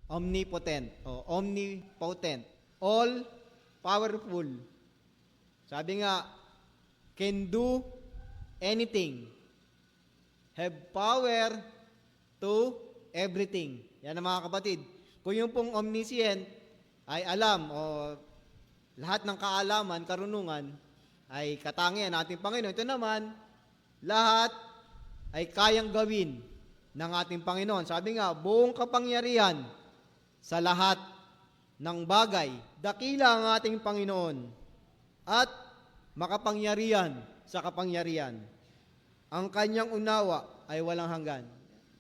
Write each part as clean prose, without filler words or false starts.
omnipotent o omnipotent, all powerful. Sabi nga, can do anything, have power to everything. Yan ang mga kapatid. Kung yung pong omniscient ay alam o lahat ng kaalaman, karunungan, ay katangian ng ating Panginoon. Ito naman, lahat ay kayang gawin ng ating Panginoon. Sabi nga, buong kapangyarihan sa lahat ng bagay. Dakila ang ating Panginoon at makapangyarihan sa kapangyarihan. Ang kanyang unawa ay walang hanggan.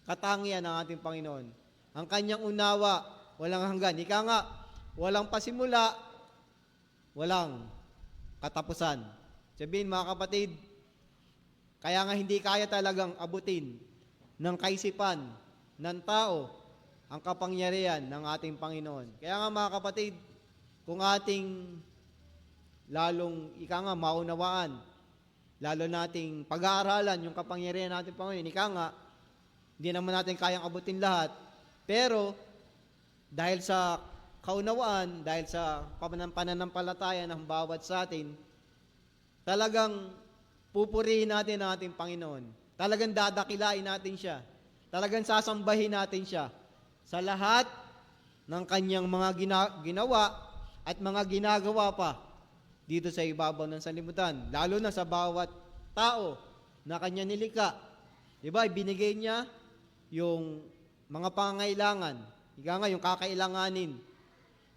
Katangian ng ating Panginoon. Ang kanyang unawa, walang hanggan. Ika nga, walang pasimula, walang katapusan. Sabihin mga kapatid, kaya nga hindi kaya talagang abutin ng kaisipan ng tao ang kapangyarihan ng ating Panginoon. Kaya nga mga kapatid, kung ating lalong maunawaan, lalo nating pag-aaralan yung kapangyarihan natin Panginoon, hindi naman natin kayang abutin lahat, pero dahil sa kaunawaan, dahil sa pananampalataya ng bawat sa atin, talagang pupurihin natin ang ating Panginoon. Talagang dadakilain natin siya. Talagang sasambahin natin siya sa lahat ng kanyang mga ginawa at mga ginagawa pa dito sa ibabaw ng sanlibutan. Lalo na sa bawat tao na kanya nilikha. Diba, ibinigay niya yung mga pangailangan. Yung kakailanganin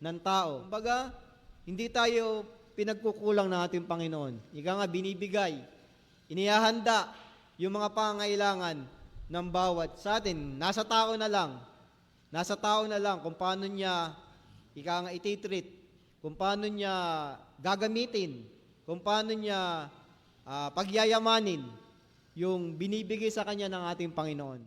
ng tao. Kumbaga, hindi tayo pinagkukulang ng ating Panginoon. Binibigay, inihahanda yung mga pangailangan ng bawat sa atin. Nasa tao na lang kung paano niya ititreat, kung paano niya gagamitin, kung paano niya pagyayamanin yung binibigay sa kanya ng ating Panginoon.